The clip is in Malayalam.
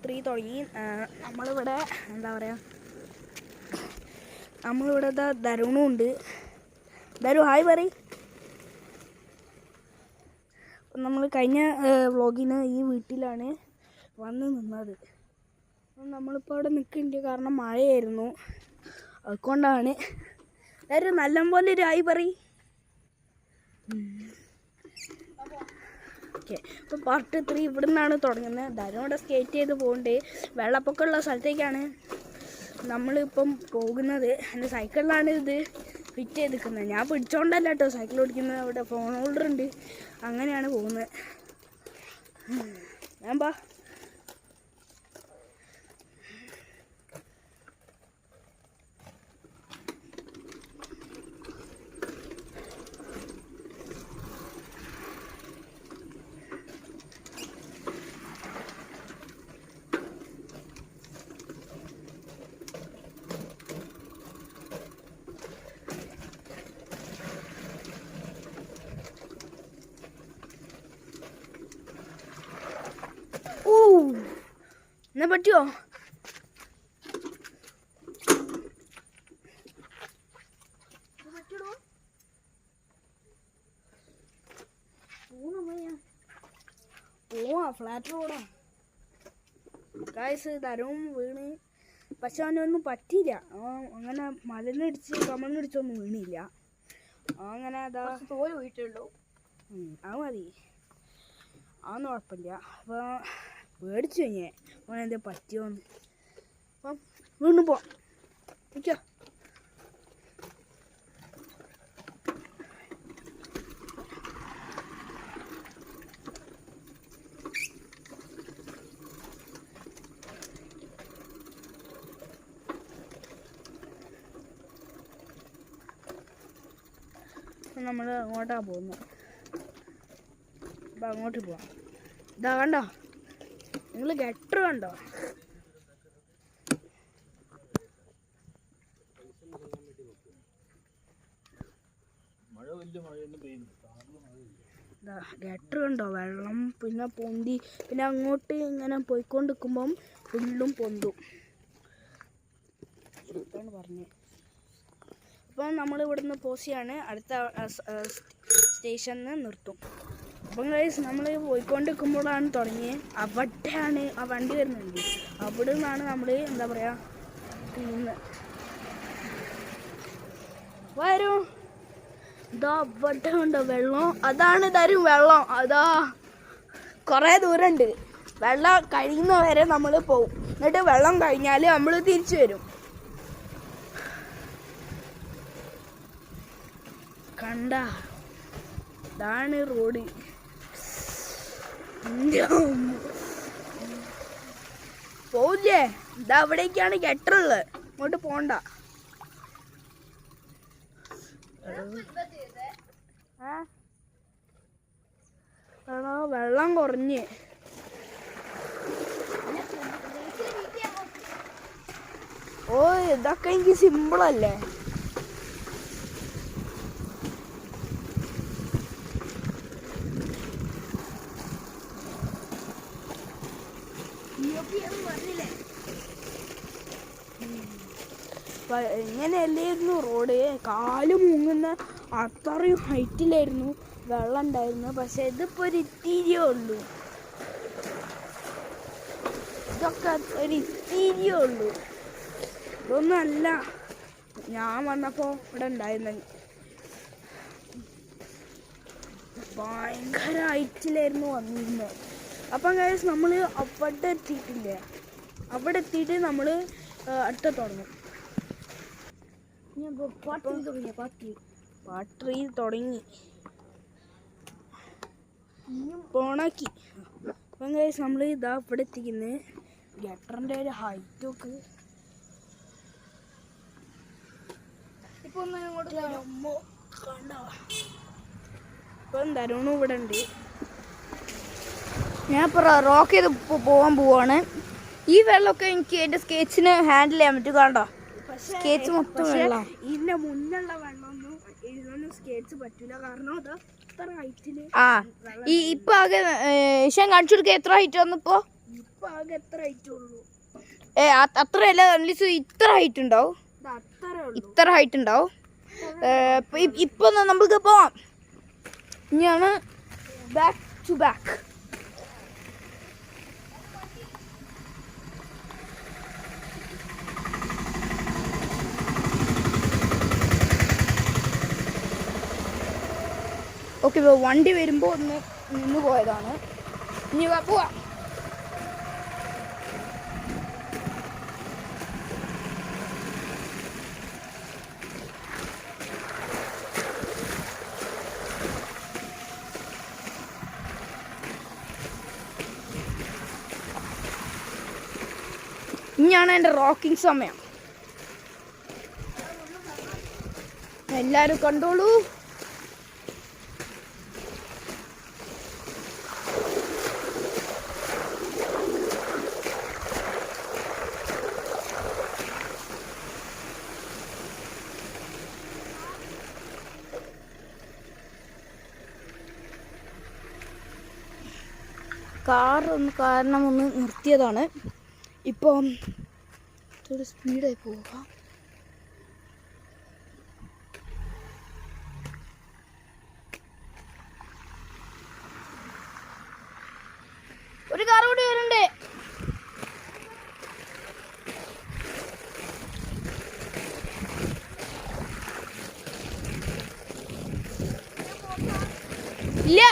3 തുടങ്ങി. നമ്മളിവിടെ എന്താ പറയുക, നമ്മളിവിടെ ധരുണും ഉണ്ട്. ധരു ഹായ് പറയും. നമ്മൾ കഴിഞ്ഞ വ്ളോഗിന് ഈ വീട്ടിലാണ് വന്ന് നിന്നത്. നമ്മളിപ്പോൾ അവിടെ നിൽക്കുന്നുണ്ട്, കാരണം മഴയായിരുന്നു. അതുകൊണ്ടാണ്. ധരു നല്ലപോലെ ഒരു ഹായ് പറയും. ഓക്കെ, അപ്പോൾ പാർട്ട് 3 ഇവിടെ നിന്നാണ് തുടങ്ങുന്നത്. ധരുവിടെ സ്കേറ്റ് ചെയ്ത് പോകുന്നുണ്ട്. വെള്ളപ്പൊക്കമുള്ള സ്ഥലത്തേക്കാണ് നമ്മളിപ്പം പോകുന്നത്. എൻ്റെ സൈക്കിളിലാണ് ഇത് ഫിറ്റ് ചെയ്തിരിക്കുന്നത്. ഞാൻ പിടിച്ചോണ്ടല്ല കേട്ടോ സൈക്കിൾ ഓടിക്കുന്നത്. അവിടെ ഫോൺ ഹോൾഡർ ഉണ്ട്, അങ്ങനെയാണ് പോകുന്നത്. ഞാൻ ബാ എന്നാ പറ്റുമോ? പോവാ, ഫ്ലാറ്റ് റോഡാ ഗായ്സ്. ധരവും വീണ്, പക്ഷെ അവനൊന്നും പറ്റിയില്ല. അങ്ങനെ മലന്നിടിച്ച് കമന്നിടിച്ചൊന്നും വീണില്ല. അങ്ങനെ അതാ തോല് വീട്ടുള്ളൂ. അത് മതി, അതൊന്നും കുഴപ്പമില്ല. അപ്പോൾ പേടിച്ചു കഴിഞ്ഞേ അവനെന്താ പറ്റിയോന്ന്. അപ്പം വീണ്ടും പോവാം. നിൽക്കോ? നമ്മൾ അങ്ങോട്ടാണ് പോകുന്നത്. അപ്പം അങ്ങോട്ട് പോവാം. ഇതാ കണ്ടോ, നിങ്ങൾ ഗട്ടർ കണ്ടോ? ഗട്ടർ കണ്ടോ? വെള്ളം പിന്നെ പൊന്തി, പിന്നെ അങ്ങോട്ട് ഇങ്ങനെ പോയിക്കൊണ്ടിരിക്കുമ്പം ഫുള്ളും പൊന്തും ഇതാണ് പറഞ്ഞത്. അപ്പം നമ്മൾ ഇവിടുന്ന് പോസിയാണ്, അടുത്ത സ്റ്റേഷനിൽ നിർത്തും. അപ്പം ഗൈസ് നമ്മൾ പോയിക്കൊണ്ടിരിക്കുമ്പോഴാണ് തുടങ്ങിയത്. അവിടെയാണ് ആ വണ്ടി വരുന്നുണ്ട്. അവിടെ നിന്നാണ് നമ്മൾ എന്താ പറയുക പോകുന്നത്. വരും. ഇതാ അവിടെ ഉണ്ടോ വെള്ളം? അതാണ് തരും വെള്ളം. അതാ കുറേ ദൂരമുണ്ട്. വെള്ളം കഴിയുന്നവരെ നമ്മൾ പോകും. എന്നിട്ട് വെള്ളം കഴിഞ്ഞാൽ നമ്മൾ തിരിച്ചു വരും. കണ്ട, ഇതാണ് റോഡ്. പോവില്ലേ? ഇതാ അവിടേക്കാണ് ഗട്ടറുള്ളത്, ഇങ്ങോട്ട് പോണ്ട. വെള്ളം കുറഞ്ഞ് ഓ, ഇതൊക്കെ എനിക്ക് സിമ്പിളല്ലേ. ഇങ്ങനെയല്ലായിരുന്നു റോഡ്. കാല് മുങ്ങുന്ന അത്രയും ഹൈറ്റിലായിരുന്നു വെള്ളം ഉണ്ടായിരുന്നു. പക്ഷെ ഇതിപ്പോൾ ഒരു ഇത്തിരിയേ ഉള്ളൂ. ഇതൊക്കെ ഒരു ഇത്തിരിയേ ഉള്ളൂ. ഇതൊന്നും അല്ല ഞാൻ വന്നപ്പോൾ ഇവിടെ ഉണ്ടായിരുന്നത്. ഭയങ്കര ഹൈറ്റിലായിരുന്നു വന്നിരുന്നത്. അപ്പം ഗൈസ് നമ്മൾ അവിടെ എത്തിയിട്ടില്ലേ, അവിടെ എത്തിയിട്ട് നമ്മൾ അടുത്ത തുടങ്ങും. പാട്ട് തുടങ്ങി പോണാക്കി. അപ്പം ഗൈസ് നമ്മൾ ഇതാ ഇവിടെ എത്തിക്കുന്നത്. ഗട്ടറിൻ്റെ ഒരു ഹൈറ്റൊക്കെ ഇപ്പൊ ഒന്ന് ഇങ്ങോട്ട് കണ്ട. ഇപ്പം ധരുണും ഇവിടെ ഉണ്ട്. ഞാൻ ഇപ്പോൾ റോക്ക് ചെയ്ത് പോകാൻ പോവാണ്. ഈ വെള്ളമൊക്കെ എനിക്ക് എൻ്റെ സ്കെച്ചിന് ഹാൻഡിൽ ചെയ്യാൻ പറ്റും. കണ്ടോ, സ്കെച്ച് മൊത്തം വെള്ളം. ഇതിന്റെ മുന്നുള്ള വെള്ളമൊന്നും ഇതിനൊന്നും സ്കേറ്റ്സ് പറ്റൂല, കാരണം അത് അത്ര ഹൈറ്റില്. ഇപ്പൊ ആകെ ഇഷാൻ കാണിച്ചു കൊടുക്കുക എത്ര ഹൈറ്റ് വന്നപ്പോ? ഇപ്പൊ ആകെ എത്ര ഹൈറ്റ് ഉള്ളൂ? അത്രയല്ല, അറ്റ്ലീസ്റ്റ് ഇത്ര ഹൈറ്റ് ഉണ്ടാവും. അത്രേ ഉള്ളൂ. ഇത്ര ഹൈറ്റ് ഉണ്ടാവും. ഇപ്പൊ നമുക്ക് പോവാം. ഇനിയാണ് ബാക്ക് ടു ബാക്ക്. ഓക്കെ, വണ്ടി വരുമ്പോൾ ഒന്ന് നിന്ന് പോയതാണ്. ഇനി പോവാം. ഇനിയാണ് എൻ്റെ റോക്കിംഗ് സമയം. എല്ലാവരും കണ്ടോളൂ. കാരണം ഒന്ന് നിർത്തിയതാണ്. ഇപ്പം ഒരു സ്പീഡായി പോവുക. ഒരു കാർ കൂടി വരുന്നുണ്ട്. ഇല്ല.